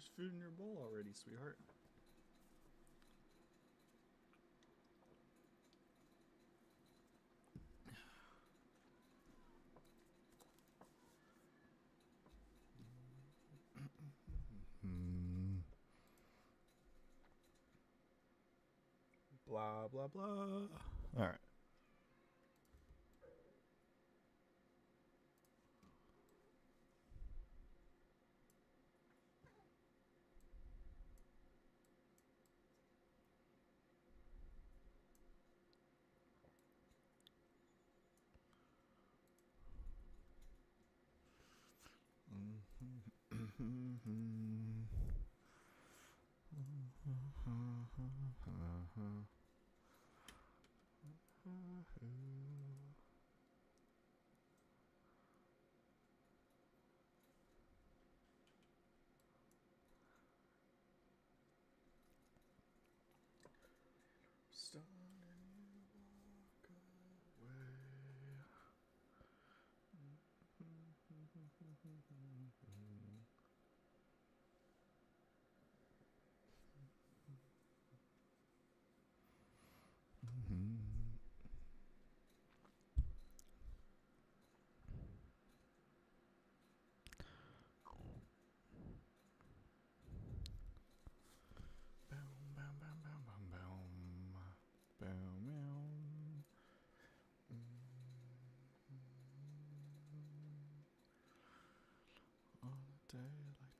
There's food in your bowl already, sweetheart. Blah, blah, blah. All right.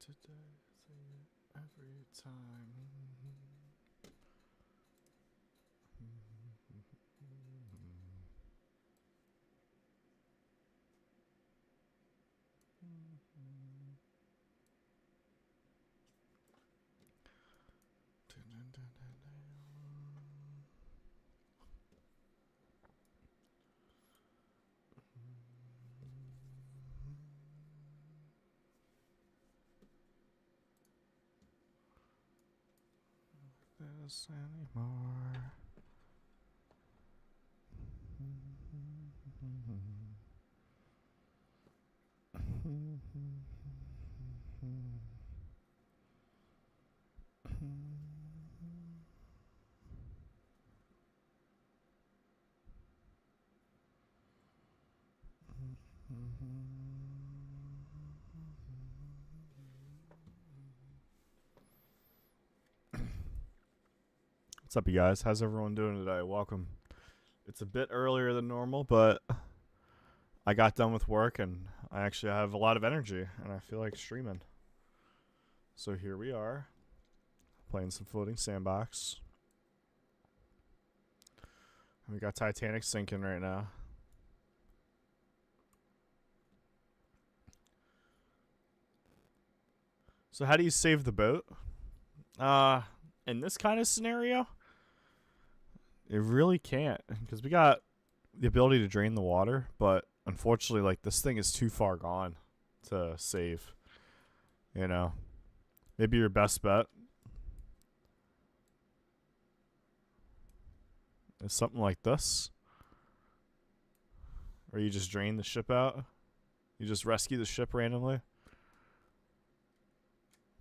Today, say it every time. This anymore. What's up, you guys? How's everyone doing today? Welcome. It's a bit earlier than normal, but I got done with work and I actually have a lot of energy and I feel like streaming. So here we are, playing some Floating Sandbox. And we got Titanic sinking right now. So how do you save the boat? In this kind of scenario, it really can't, because we got the ability to drain the water, but unfortunately, like, this thing is too far gone to save. You know, maybe your best bet is something like this, where you just drain the ship out. You just rescue the ship randomly.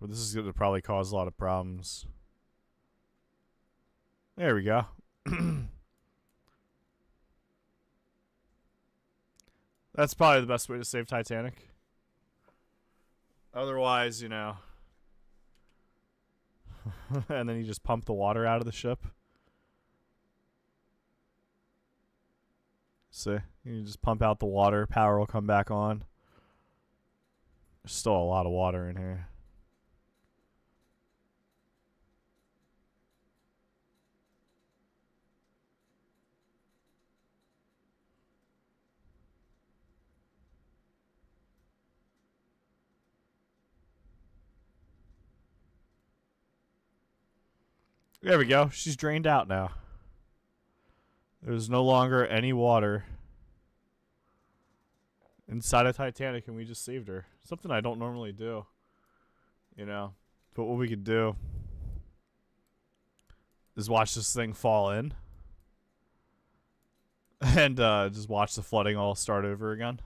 But this is going to probably cause a lot of problems. There we go. That's probably the best way to save Titanic. Otherwise, you know. And then you just pump the water out of the ship. See? You just pump out the water. Power will come back on. There's still a lot of water in here. There we go. She's drained out now. There's no longer any water inside of Titanic, and we just saved her. Something I don't normally do, you know. But what we could do is watch this thing fall in and just watch the flooding all start over again.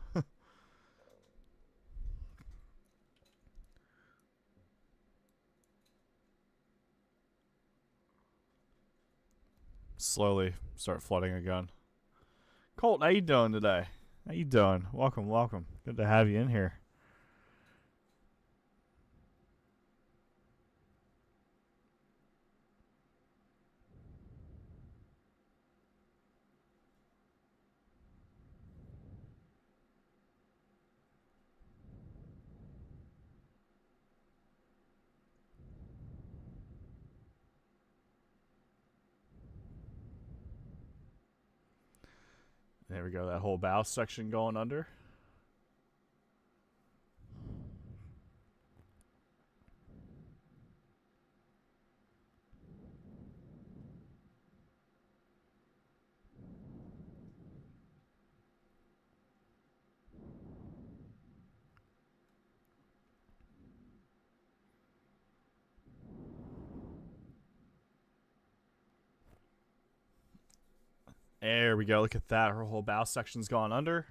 slowly start flooding again. Colt, how you doing today? How you doing? Welcome, welcome. Good to have you in here. There we go. That whole bow section going under. There we go. Look at that. Her whole bow section's gone under.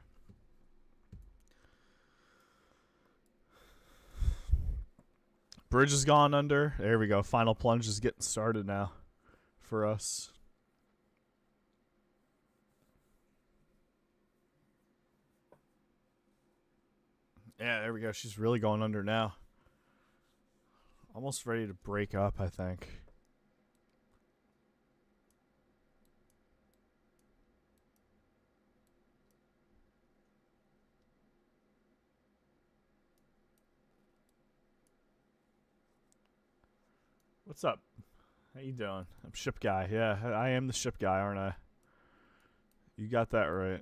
Bridge has gone under. There we go. Final plunge is getting started now for us. Yeah, there we go. She's really going under now. Almost ready to break up, I think. What's up? How you doing? I'm ship guy. Yeah, I am the ship guy, aren't I? You got that right.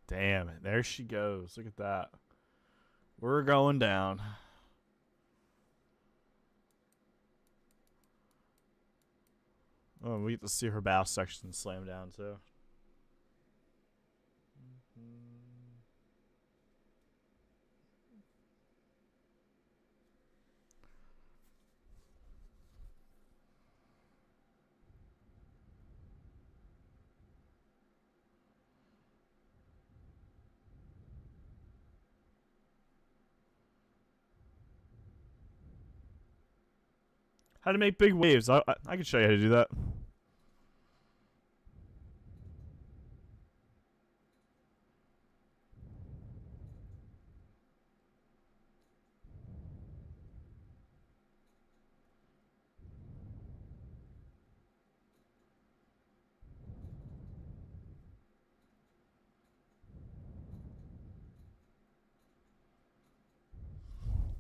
Damn it. There she goes. Look at that. We're going down. Oh, we get to see her bow section slam down, too. How to make big waves. I can show you how to do that.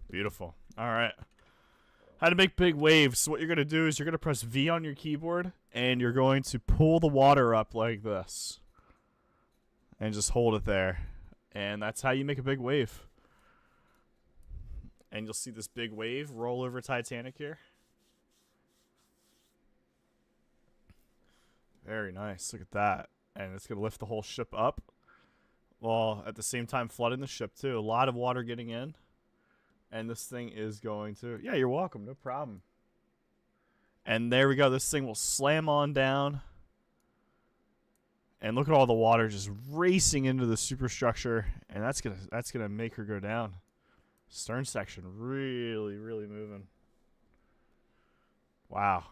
Beautiful. All right. How to make big waves. So what you're going to do is you're going to press V on your keyboard, and you're going to pull the water up like this. And just hold it there. And that's how you make a big wave. And you'll see this big wave roll over Titanic here. Very nice. Look at that. And it's going to lift the whole ship up, while at the same time flooding the ship too. A lot of water getting in. And this thing is going to... Yeah, you're welcome. No problem. And there we go. This thing will slam on down. And look at all the water just racing into the superstructure. And that's gonna make her go down. Stern section really, really moving. Wow.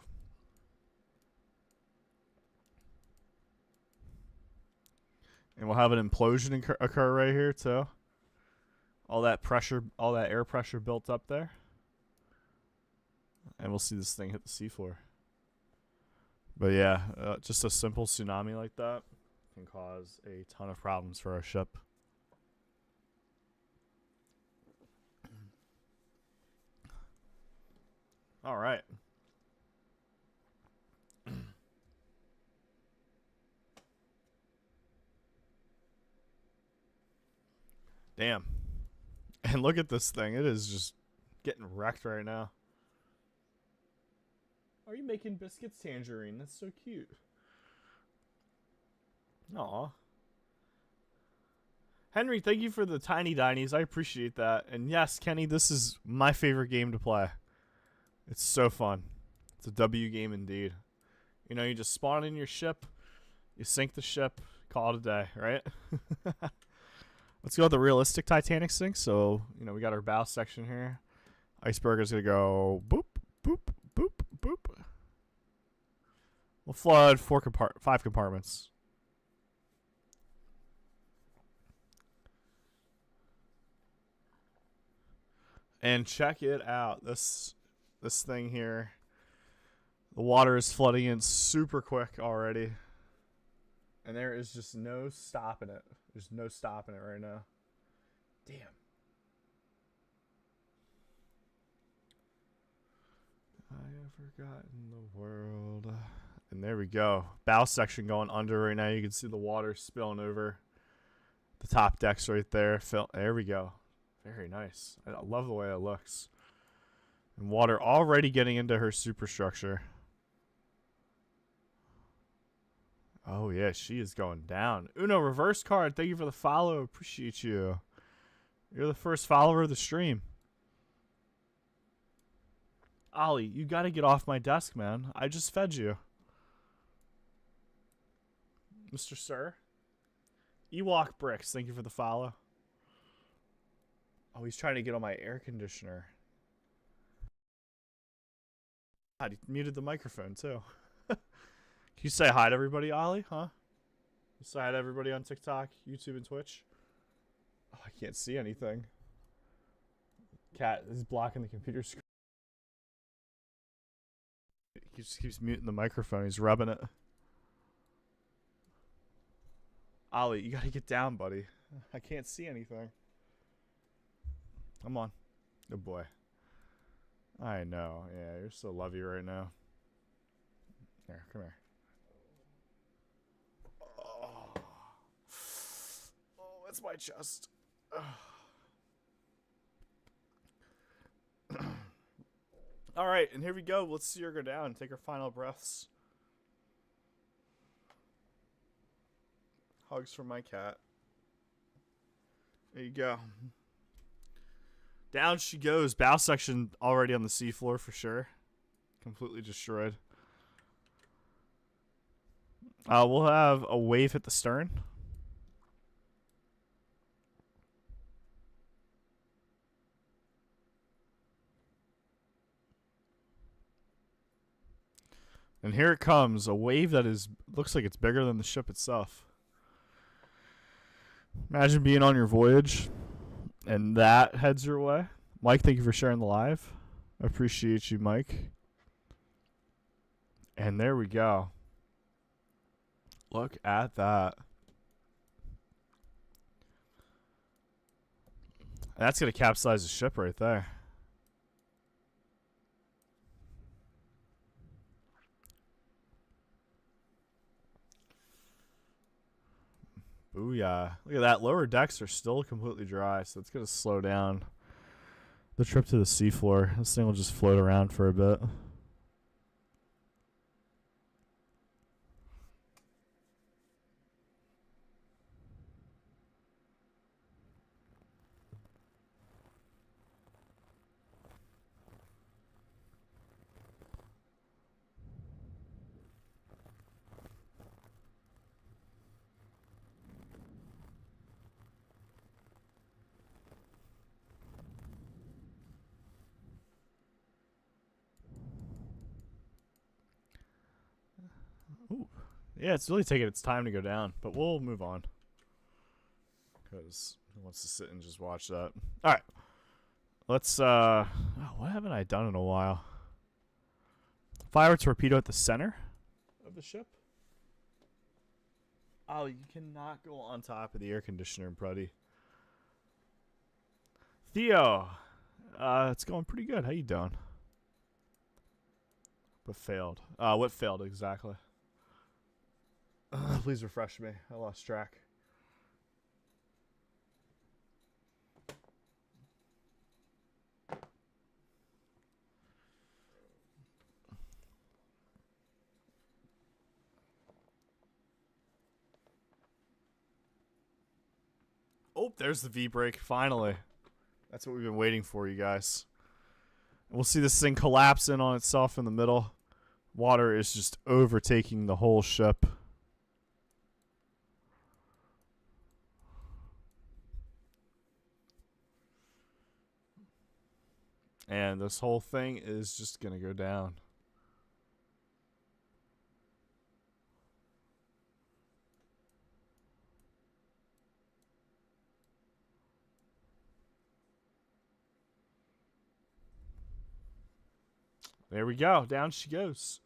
And we'll have an implosion occur right here too. All that pressure, all that air pressure built up there. And we'll see this thing hit the seafloor. But yeah, just a simple tsunami like that can cause a ton of problems for our ship. All right. Damn. And look at this thing. It is just getting wrecked right now. Are you making biscuits, Tangerine? That's so cute. Aw. Henry, thank you for the tiny dinies. I appreciate that. And yes, Kenny, this is my favorite game to play. It's so fun. It's a W game indeed. You know, you just spawn in your ship, you sink the ship, call it a day, right? Let's go with the realistic Titanic sink. So, you know, we got our bow section here. Iceberg is going to go boop, boop, boop, boop. We'll flood 5 compartments. And check it out. This thing here. The water is flooding in super quick already. And there is just no stopping it. There's no stopping it right now. Damn. I have forgotten the world. And there we go. Bow section going under right now. You can see the water spilling over the top decks right there. There we go. Very nice. I love the way it looks. And water already getting into her superstructure. Oh, yeah, she is going down. Uno, reverse card. Thank you for the follow. Appreciate you. You're the first follower of the stream. Ollie, you got to get off my desk, man. I just fed you. Mr. Sir. Ewok Bricks, thank you for the follow. Oh, he's trying to get on my air conditioner. God, he muted the microphone, too. Can you say hi to everybody, Ollie? Huh? You say hi to everybody on TikTok, YouTube, and Twitch? Oh, I can't see anything. Cat is blocking the computer screen. He just keeps muting the microphone. He's rubbing it. Ollie, you gotta get down, buddy. I can't see anything. Come on. Good boy. I know. Yeah, you're so lovey right now. Here, come here. Oh, that's my chest. All right, and here we go. Let's see her go down and take her final breaths. Hugs from my cat. There you go. Down she goes. Bow section already on the seafloor for sure. Completely destroyed. We'll have a wave at the stern. And here it comes. A wave that looks like it's bigger than the ship itself. Imagine being on your voyage and that heads your way. Mike, thank you for sharing the live. I appreciate you, Mike. And there we go. Look at that. That's going to capsize the ship right there. Booyah. Look at that. Lower decks are still completely dry, so it's going to slow down the trip to the seafloor. This thing will just float around for a bit. Ooh. Yeah, it's really taking its time to go down, but we'll move on. Because who wants to sit and just watch that? Alright. Let's, oh, what haven't I done in a while? Fire a torpedo at the center of the ship. Oh, you cannot go on top of the air conditioner, buddy. Theo. It's going pretty good. How you doing? But failed. What failed exactly? Please refresh me. I lost track. Oh, there's the V-brake, finally. That's what we've been waiting for, you guys. And we'll see this thing collapse in on itself in the middle. Water is just overtaking the whole ship. And this whole thing is just going to go down. There we go. Down she goes.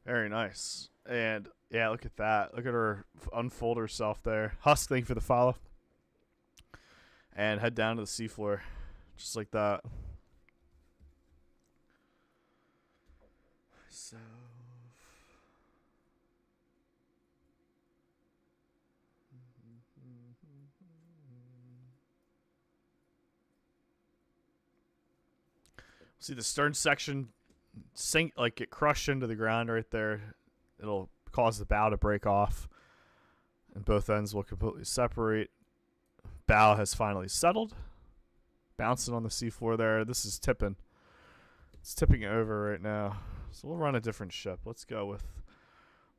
Very nice. And yeah, look at that. Look at her unfold herself there. Husk, thank you for the follow. And head down to the seafloor. Just like that. So. See the stern section sink, like get crushed into the ground right there. It'll cause the bow to break off, and both ends will completely separate. Bow has finally settled, bouncing on the seafloor there. This is tipping. It's tipping over right now. So we'll run a different ship. Let's go with.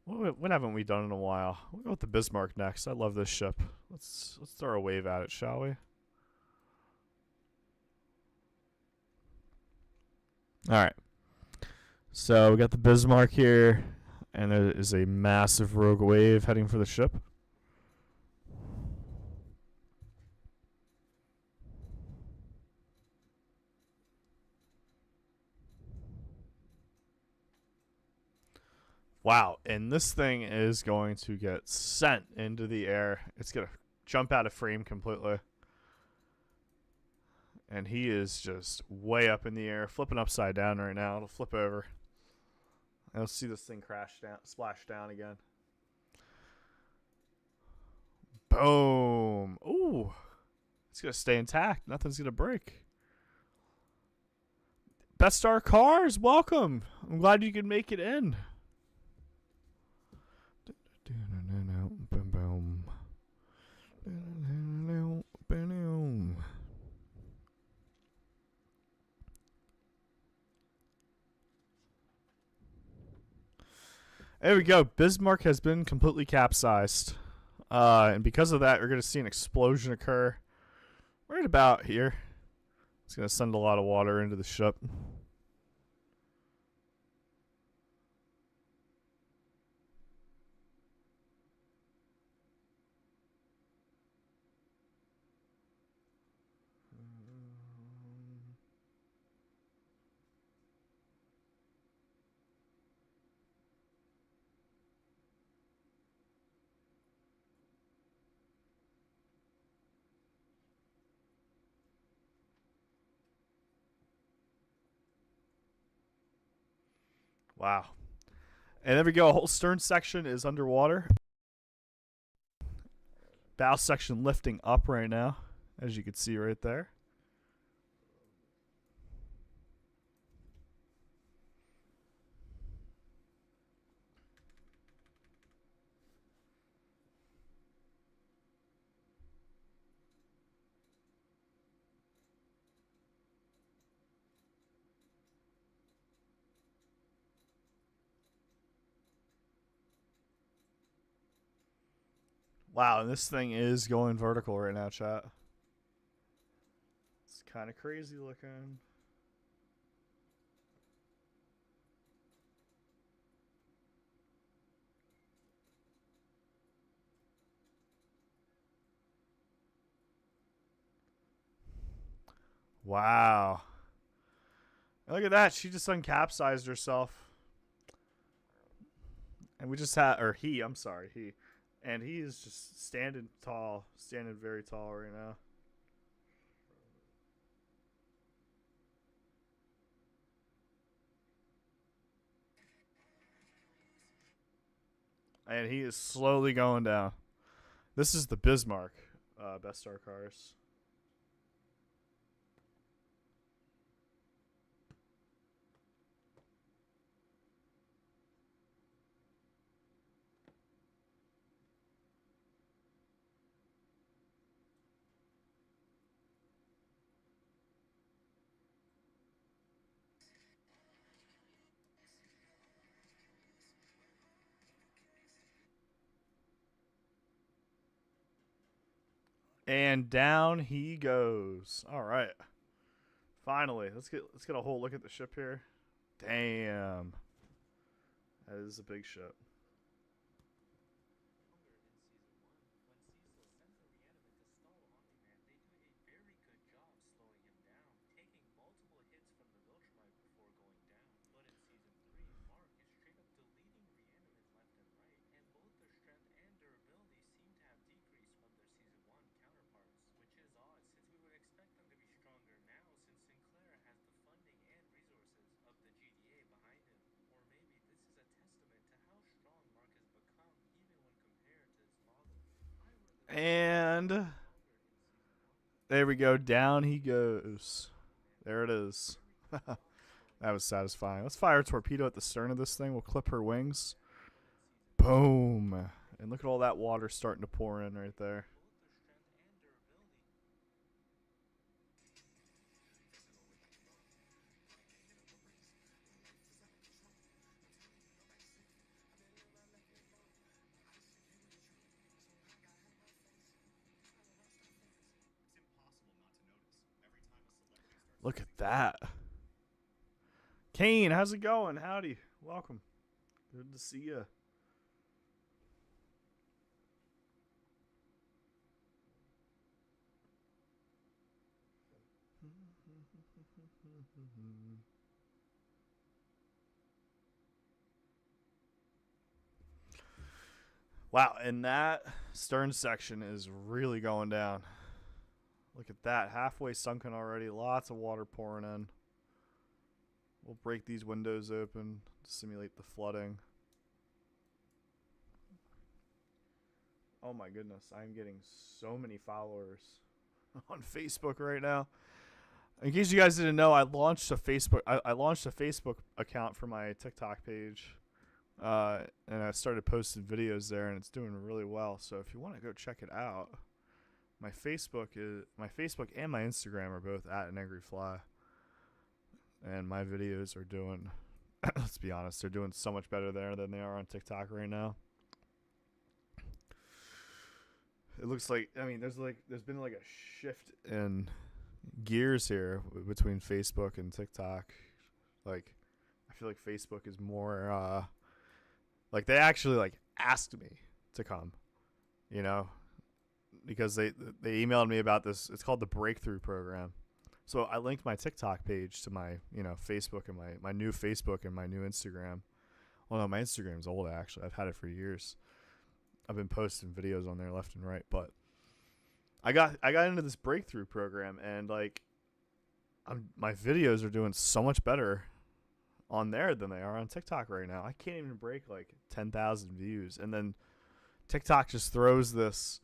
What haven't we done in a while? We'll go with the Bismarck next. I love this ship. Let's throw a wave at it, shall we? All right. So we got the Bismarck here, and there is a massive rogue wave heading for the ship. Wow, and this thing is going to get sent into the air. It's going to jump out of frame completely. And he is just way up in the air, flipping upside down right now. It'll flip over. I'll see this thing crash down, splash down again. Boom. Ooh. It's going to stay intact. Nothing's going to break. Best Star Cars, welcome. I'm glad you could make it in. There we go. Bismarck has been completely capsized. And because of that, you're going to see an explosion occur right about here. It's going to send a lot of water into the ship. Wow. And there we go. A whole stern section is underwater. Bow section lifting up right now, as you can see right there. Wow, and this thing is going vertical right now, chat. It's kind of crazy looking. Wow. Look at that. She just uncapsized herself. And we just had, or he, I'm sorry, he. And he is just standing tall, standing very tall right now. And he is slowly going down. This is the Bismarck, Best Star Cars. And down he goes. All right. Finally, let's get a whole look at the ship here. Damn. That is a big ship. And there we go. Down he goes. There it is. That was satisfying. Let's fire a torpedo at the stern of this thing. We'll clip her wings. Boom. And look at all that water starting to pour in right there. Look at that. Kane, how's it going? Howdy. Welcome. Good to see you. Wow, and that stern section is really going down. Look at that. Halfway sunken already. Lots of water pouring in. We'll break these windows open to simulate the flooding. Oh my goodness, I'm getting so many followers on Facebook right now. In case you guys didn't know, I launched a Facebook account for my TikTok page. And I started posting videos there, and it's doing really well. So if you want to go check it out, my Facebook and my Instagram are both at an angry fly, and my videos are doing. Let's be honest, they're doing so much better there than they are on TikTok right now. It looks like there's been like a shift in gears here between Facebook and TikTok. Like, I feel like Facebook is more. Like, they actually like asked me to come, because they emailed me about this. It's called the Breakthrough Program. So I linked my TikTok page to my Facebook and my new Facebook and my new Instagram. Well, no, my Instagram's old actually. I've had it for years. I've been posting videos on there left and right, but I got into this Breakthrough Program, and like, my videos are doing so much better on there than they are on TikTok right now. I can't even break like 10,000 views, and then TikTok just throws this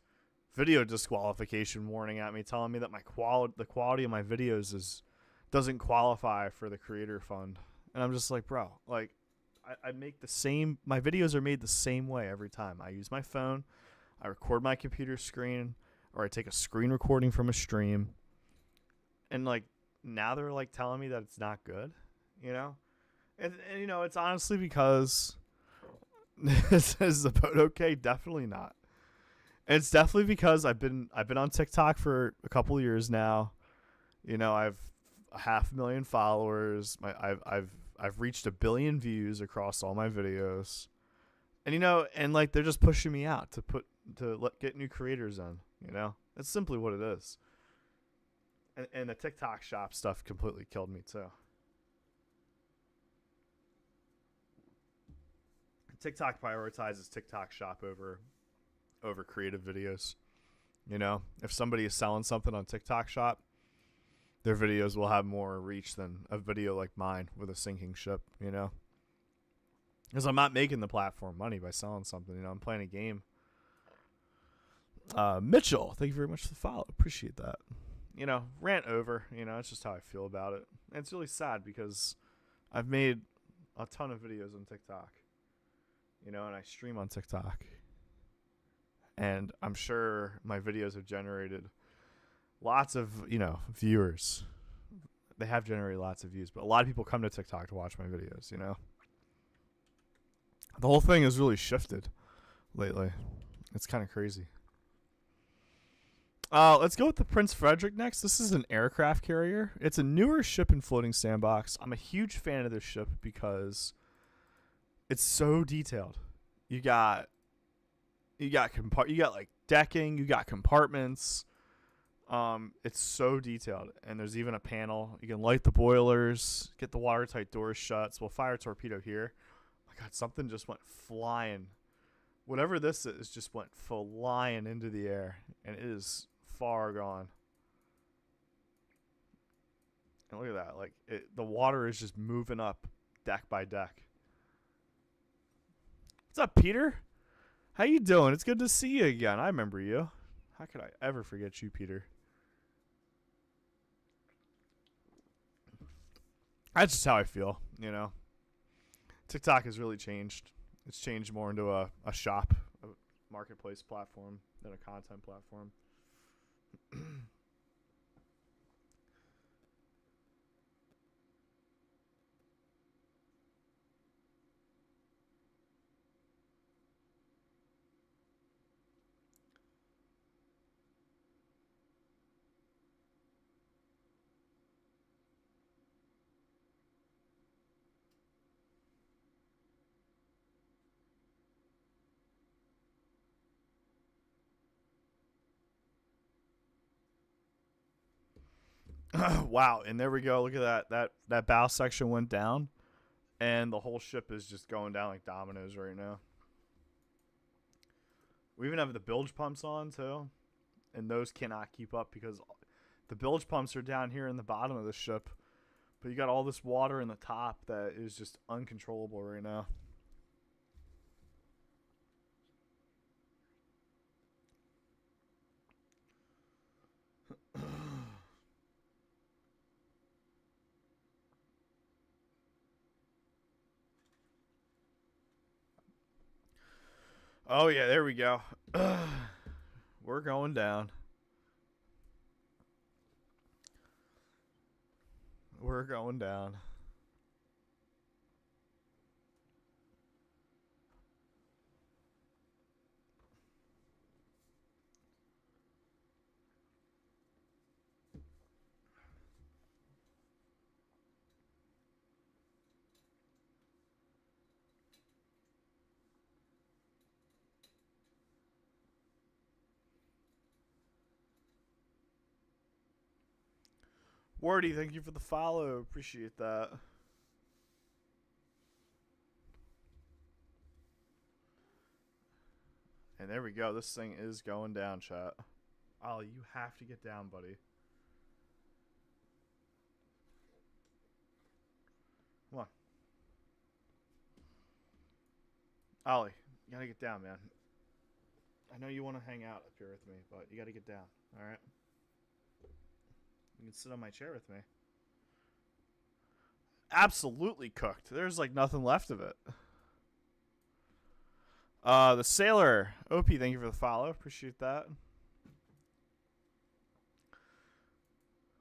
video disqualification warning at me, telling me that the quality of my videos doesn't qualify for the creator fund. And I'm just like, bro, like, I make the same. My videos are made the same way every time. I use my phone, I record my computer screen, or I take a screen recording from a stream. And like, now they're like telling me that it's not good, And it's honestly because is the boat okay? Definitely not. And it's definitely because I've been on TikTok for a couple of years now. I've 500,000 followers. I've reached 1 billion views across all my videos. And and like, they're just pushing me out to get new creators in, That's simply what it is. And the TikTok shop stuff completely killed me too. TikTok prioritizes TikTok shop over creative videos. If somebody is selling something on TikTok shop, their videos will have more reach than a video like mine with a sinking ship, Because I'm not making the platform money by selling something, I'm playing a game. Mitchell, thank you very much for the follow. Appreciate that. Rant over, it's just how I feel about it. And it's really sad because I've made a ton of videos on TikTok. And I stream on TikTok. And I'm sure my videos have generated lots of, viewers. They have generated lots of views, but a lot of people come to TikTok to watch my videos, The whole thing has really shifted lately. It's kind of crazy. Let's go with the Prince Frederick next. This is an aircraft carrier. It's a newer ship in Floating Sandbox. I'm a huge fan of this ship because it's so detailed. You got you got like decking, you got compartments. It's so detailed, and there's even a panel. You can light the boilers, get the watertight doors shut. So we'll fire a torpedo here. Oh my God, something just went flying. Whatever this is just went flying into the air, and it is far gone. And look at that, like the water is just moving up deck by deck. What's up, Peter? How you doing? It's good to see you again. I remember you. How could I ever forget you, Peter? That's just how I feel, you know. TikTok has really changed. It's changed more into a shop, a marketplace platform than a content platform. Wow, and there we go. Look at that. That bow section went down, and the whole ship is just going down like dominoes right now. We even have the bilge pumps on too, and those cannot keep up because the bilge pumps are down here in the bottom of the ship, but you got all this water in the top that is just uncontrollable right now. Oh yeah, there we go. We're going down. We're going down. Wardy, thank you for the follow. Appreciate that. And there we go. This thing is going down, chat. Ollie, you have to get down, buddy. Come on. Ollie, you gotta get down, man. I know you want to hang out up here with me, but you gotta get down, alright? You can sit on my chair with me. Absolutely cooked. There's like nothing left of it. The Sailor. OP, thank you for the follow. Appreciate that.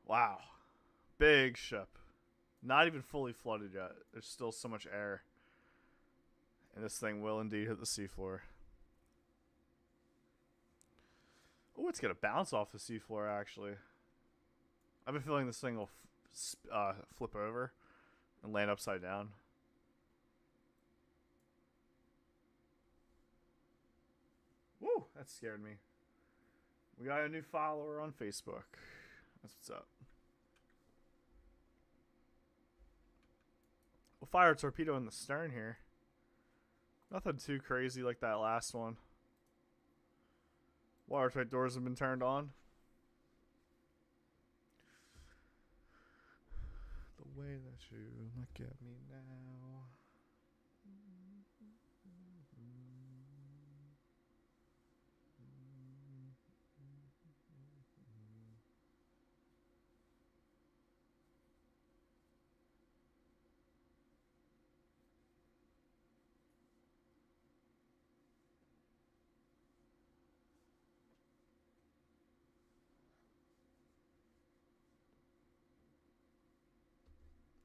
Wow. Big ship. Not even fully flooded yet. There's still so much air. And this thing will indeed hit the seafloor. Oh, it's going to bounce off the seafloor, actually. I've been feeling this thing will flip over and land upside down. Woo, that scared me. We got a new follower on Facebook. That's what's up. We'll fire a torpedo in the stern here. Nothing too crazy like that last one. Watertight doors have been turned on. The way that you look at me now.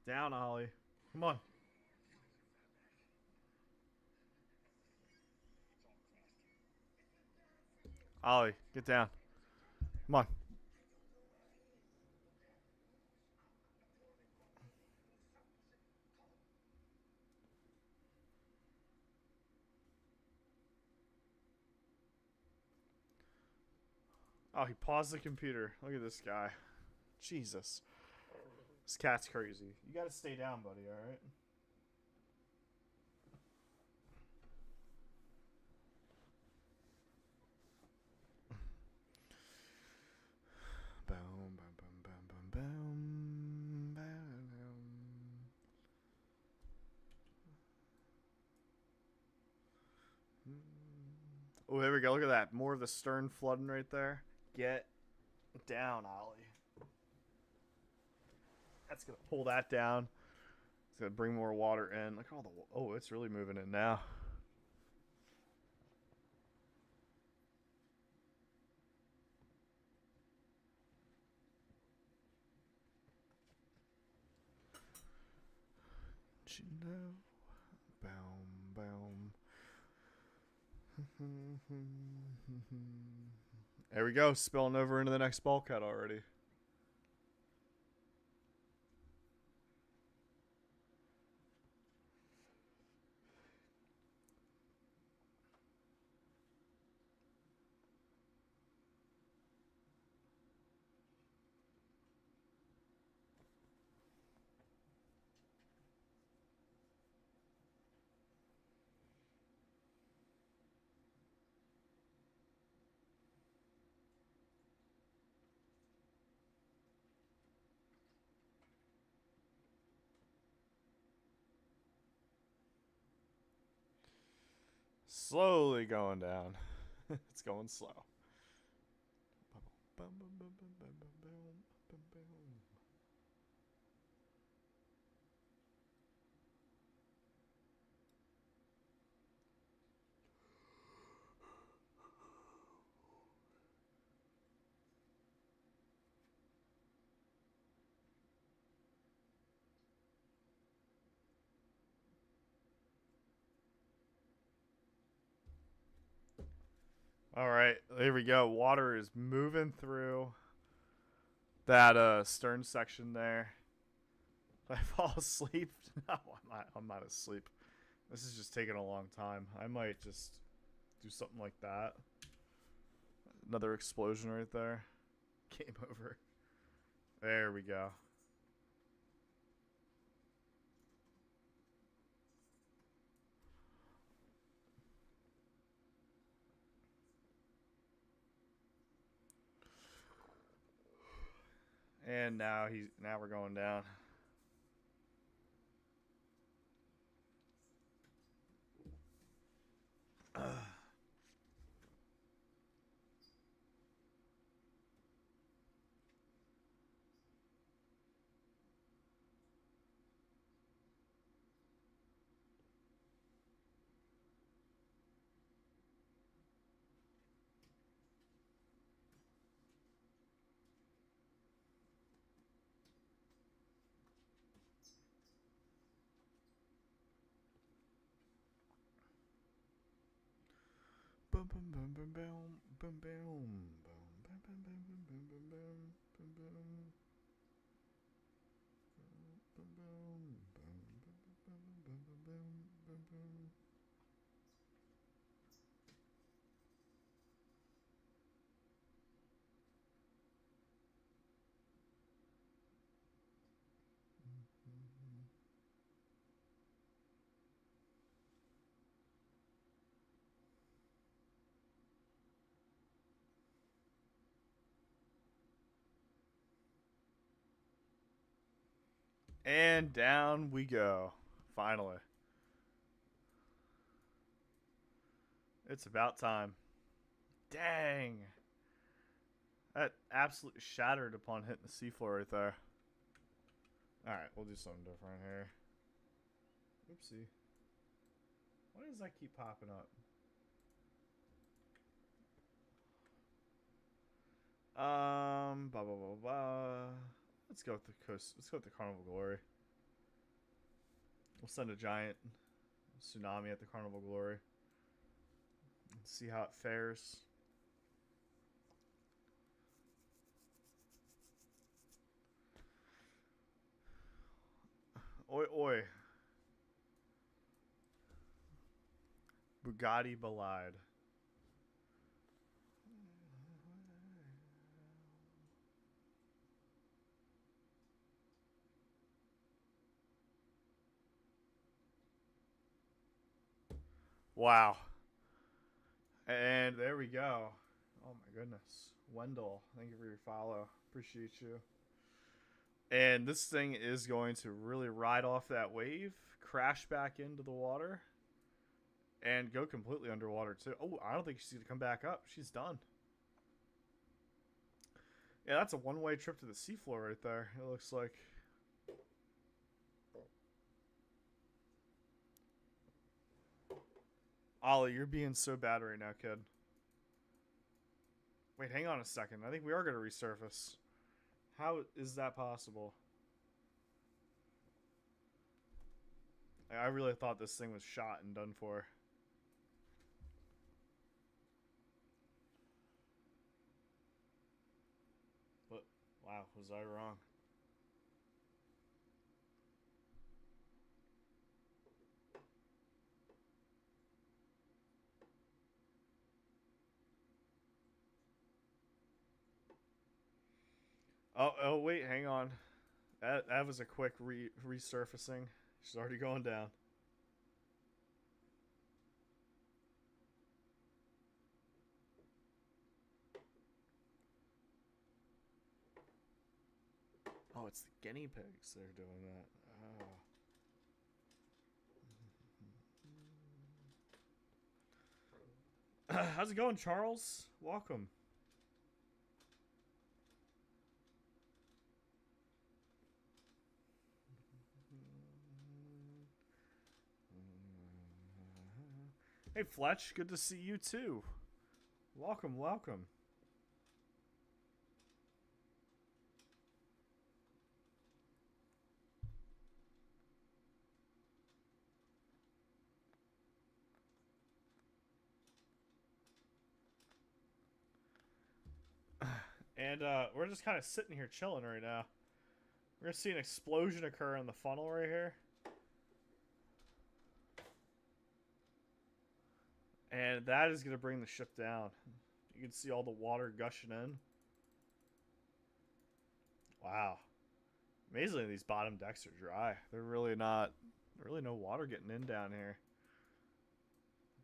Down, Ollie. Come on. Ollie, get down. Come on. Oh, he paused the computer. Look at this guy. Jesus. This cat's crazy. You gotta stay down, buddy, alright? Boom, boom, boom, boom, boom, boom, boom. Oh, there we go. Look at that. More of the stern flooding right there. Get down, Ollie. That's gonna pull that down. It's gonna bring more water in. Look at all the. Oh, it's really moving in now. Boom, boom. There we go. Spilling over into the next bulkhead already. Slowly going down. It's going slow. All right, there we go. Water is moving through that stern section there. Did I fall asleep? No, I'm not asleep. This is just taking a long time. I might just do something like that. Another explosion right there. Game over. There we go. And now we're going down. Boom, boom, boom, boom, boom, boom, boom, boom, boom, boom, boom, boom, boom, boom, boom, boom. And down we go. Finally. It's about time. Dang. That absolutely shattered upon hitting the seafloor right there. Alright, we'll do something different here. Oopsie. Why does that keep popping up? Blah blah blah blah. Let's go with the coast. Let's go with the Carnival Glory. We'll send a giant tsunami at the Carnival Glory. Let's see how it fares. Oi, oi. Bugatti Belied. Wow. And there we go. Oh my goodness. Wendell, thank you for your follow. Appreciate you. And this thing is going to really ride off that wave, crash back into the water, and go completely underwater too. Oh, I don't think she's going to come back up. She's done. Yeah, that's a one-way trip to the seafloor right there, it looks like. Ollie, you're being so bad right now, kid. Wait, hang on a second. I think we are going to resurface. How is that possible? I really thought this thing was shot and done for. But, wow, was I wrong? Oh, wait, hang on. That was a quick resurfacing. She's already going down. Oh, it's the guinea pigs that are doing that. Oh. How's it going, Charles? Welcome. Hey, Fletch, good to see you too. Welcome, welcome. And we're just kind of sitting here chilling right now. We're gonna see an explosion occur in the funnel right here. And that is gonna bring the ship down. You can see all the water gushing in. Wow. Amazingly, these bottom decks are dry. They're really no water getting in down here.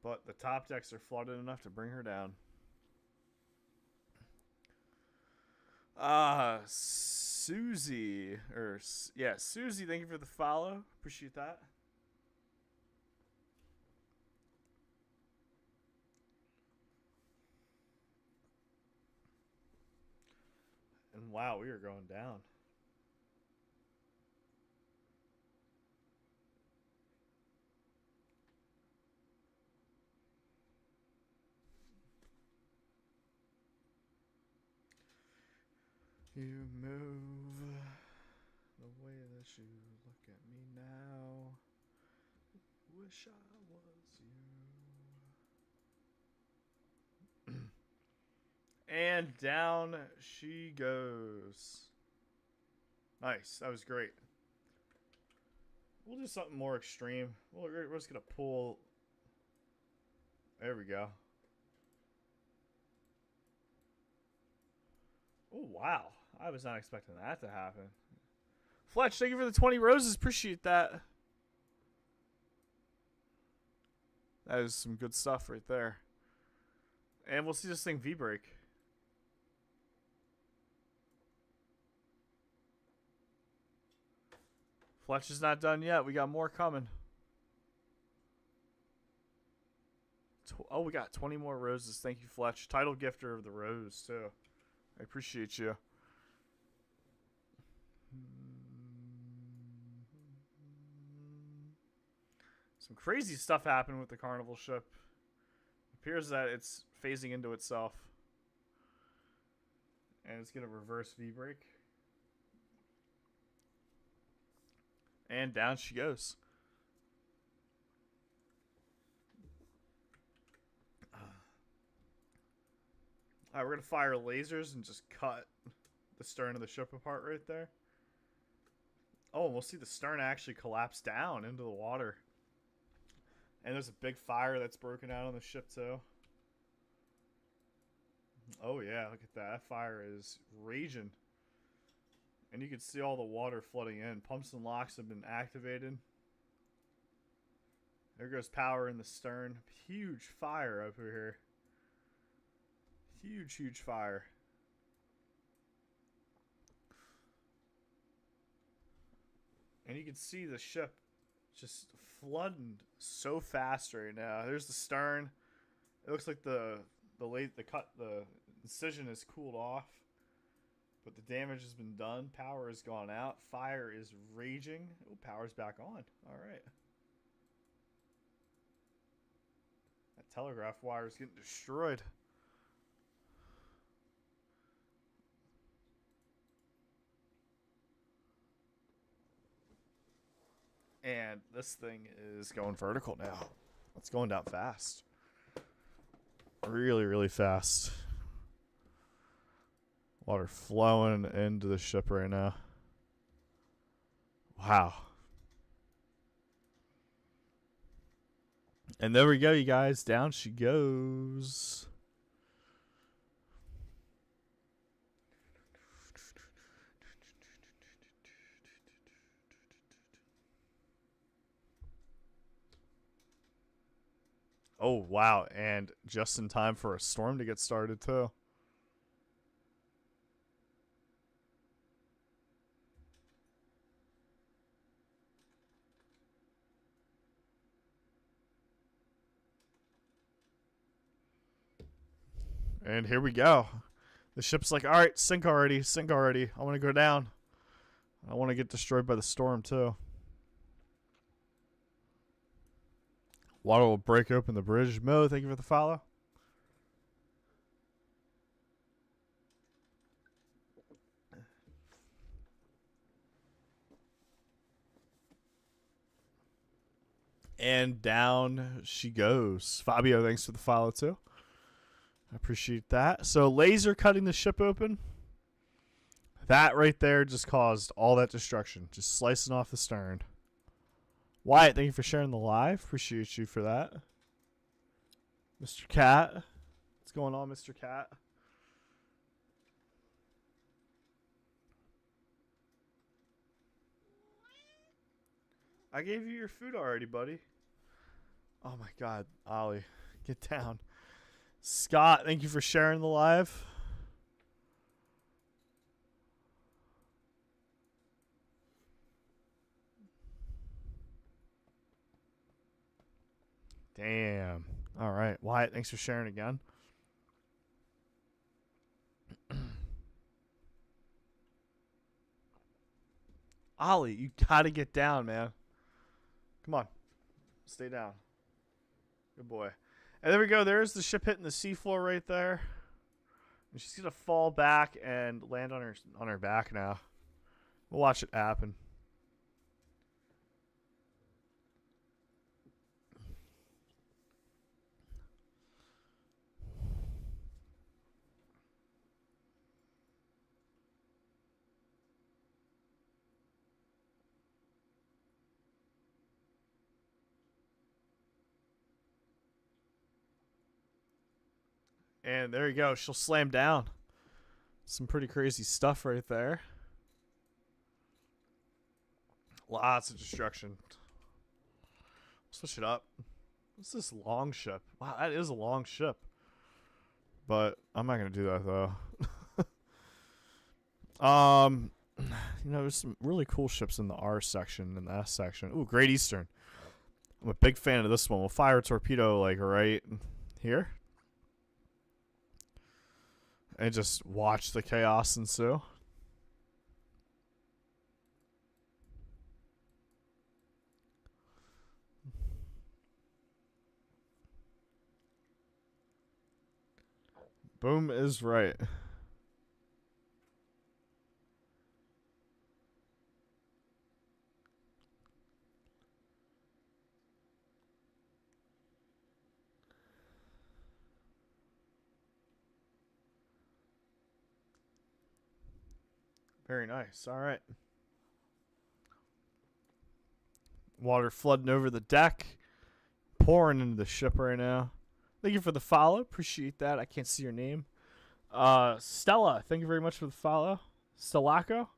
But the top decks are flooded enough to bring her down. Susie. Susie, thank you for the follow. Appreciate that. And wow, we are going down. You move the way that you look at me now. Wish I was you. And down she goes. Nice. That was great. We'll do something more extreme. We're just going to pull. There we go. Oh, wow. I was not expecting that to happen. Fletch, thank you for the 20 roses. Appreciate that. That is some good stuff right there. And we'll see this thing V-break. Fletch is not done yet. We got more coming. Oh, we got 20 more roses. Thank you, Fletch. Title gifter of the rose, too. I appreciate you. Some crazy stuff happened with the Carnival ship. It appears that it's phasing into itself. And it's going to reverse V-break. And down she goes. Alright, we're going to fire lasers and just cut the stern of the ship apart right there. Oh, and we'll see the stern actually collapse down into the water. And there's a big fire that's broken out on the ship too. Oh yeah, look at that. That fire is raging. And you can see all the water flooding in. Pumps and locks have been activated. There goes power in the stern. Huge fire over here. Huge, huge fire. And you can see the ship just flooding so fast right now. There's the stern. It looks like the incision has cooled off, but the damage has been done. Power has gone out. Fire is raging. Oh, power's back on. All right. That telegraph wire is getting destroyed. And this thing is going vertical now. It's going down fast. Really, really fast. Water flowing into the ship right now. Wow. And there we go, you guys. Down she goes. Oh, wow. And just in time for a storm to get started, too. And here we go. The ship's like, all right, sink already, sink already. I want to go down. I want to get destroyed by the storm, too. Water will break open the bridge. Mo, thank you for the follow. And down she goes. Fabio, thanks for the follow, too. I appreciate that. So laser cutting the ship open. That right there just caused all that destruction. Just slicing off the stern. Wyatt, thank you for sharing the live. Appreciate you for that. Mr. Cat. What's going on, Mr. Cat? I gave you your food already, buddy. Oh my god, Ollie. Get down. Scott, thank you for sharing the live. Damn. All right. Wyatt, thanks for sharing again. Ollie, you gotta get down, man. Come on. Stay down. Good boy. And there we go. There's the ship hitting the seafloor right there. And she's gonna fall back and land on her back now. We'll watch it happen. And there you go. She'll slam down. Some pretty crazy stuff right there. Lots of destruction. Switch it up. What's this long ship? Wow, that is a long ship. But I'm not gonna do that though. There's some really cool ships in the R section and the S section. Ooh, Great Eastern. I'm a big fan of this one. We'll fire a torpedo like right here. And just watch the chaos ensue. Boom is right. Very nice. All right. Water flooding over the deck, pouring into the ship right now. Thank you for the follow. Appreciate that. I can't see your name. Stella, thank you very much for the follow. Stellaco.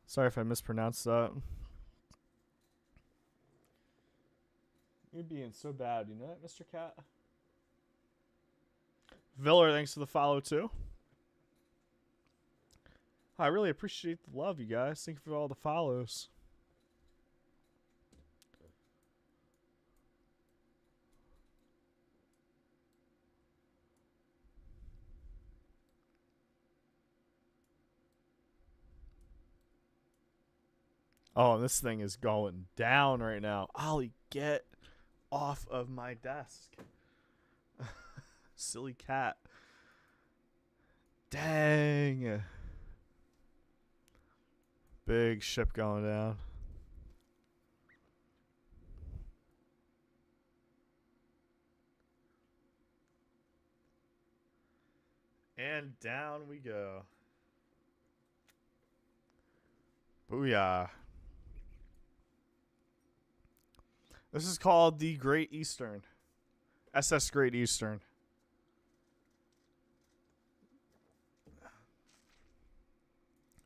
Sorry if I mispronounced that. You're being so bad, you know that, Mr. Cat? Viller, thanks for the follow too. I really appreciate the love, you guys. Thank you for all the follows. Oh, this thing is going down right now. Ollie, get off of my desk. Silly cat. Dang. Big ship going down. And down we go. Booyah. This is called the Great Eastern. SS Great Eastern.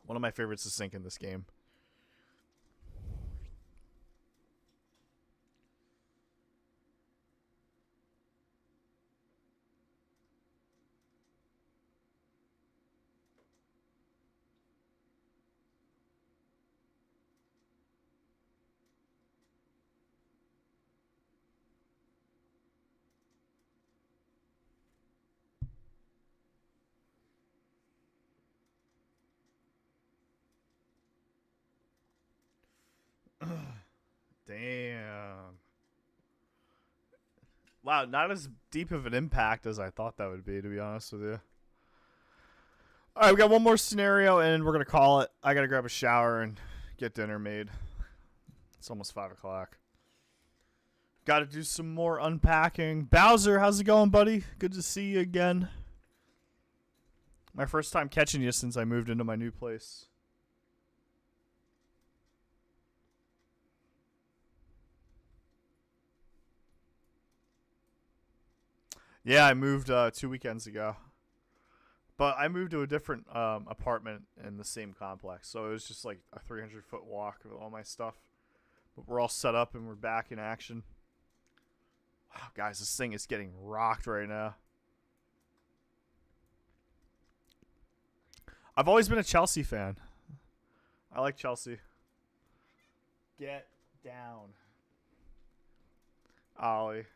One of my favorites to sink in this game. Damn. Wow, not as deep of an impact as I thought that would be, to be honest with you. Alright, we got one more scenario, and we're going to call it. I got to grab a shower and get dinner made. It's almost 5 o'clock. Got to do some more unpacking. Bowser, how's it going, buddy? Good to see you again. My first time catching you since I moved into my new place. Yeah, I moved 2 weekends ago. But I moved to a different apartment in the same complex. So it was just like a 300-foot walk with all my stuff. But we're all set up and we're back in action. Wow, guys, this thing is getting rocked right now. I've always been a Chelsea fan. I like Chelsea. Get down. Ollie.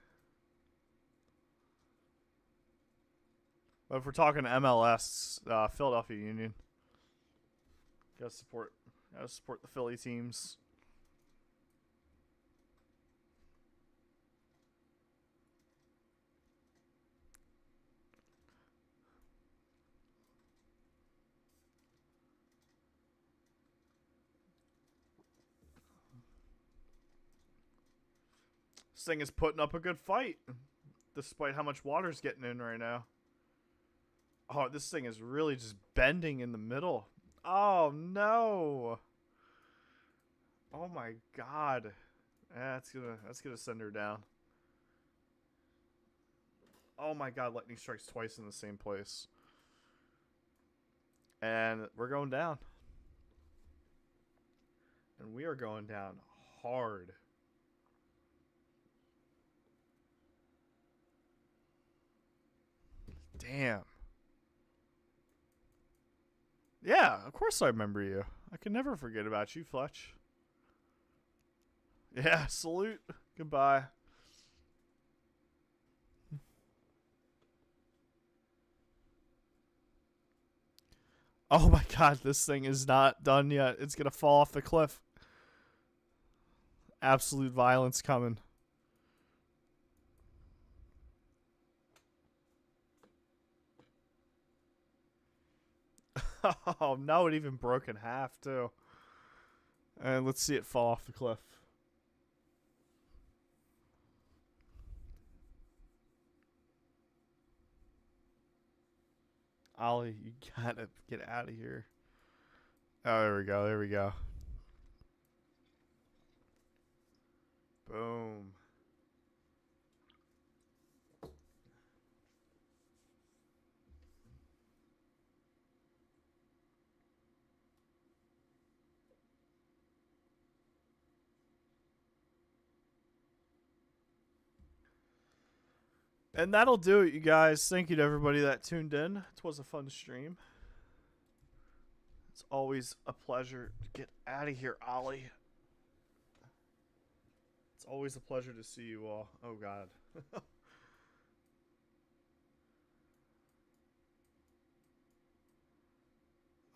But if we're talking MLS, Philadelphia Union. Gotta support the Philly teams. This thing is putting up a good fight, despite how much water's getting in right now. Oh, this thing is really just bending in the middle. Oh, no. Oh, my God. That's gonna send her down. Oh, my God. Lightning strikes twice in the same place. And we're going down. And we are going down hard. Damn. Yeah, of course I remember you. I can never forget about you, Fletch. Yeah, salute. Goodbye. Oh my God, this thing is not done yet. It's going to fall off the cliff. Absolute violence coming. Oh, no, it even broke in half, too. And let's see it fall off the cliff. Ollie, you gotta get out of here. Oh, there we go. There we go. Boom. And that'll do it, you guys. Thank you to everybody that tuned in. It was a fun stream. It's always a pleasure to get out of here, Ollie. It's always a pleasure to see you all. Oh, God.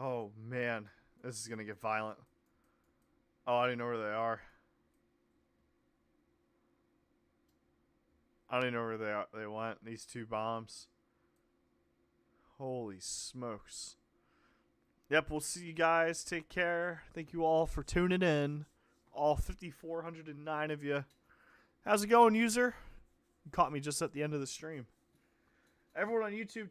Oh, man. This is going to get violent. Oh, I don't know where they are. I don't even know where they went. These 2 bombs. Holy smokes. Yep, we'll see you guys. Take care. Thank you all for tuning in. All 5,409 of you. How's it going, user? You caught me just at the end of the stream. Everyone on YouTube,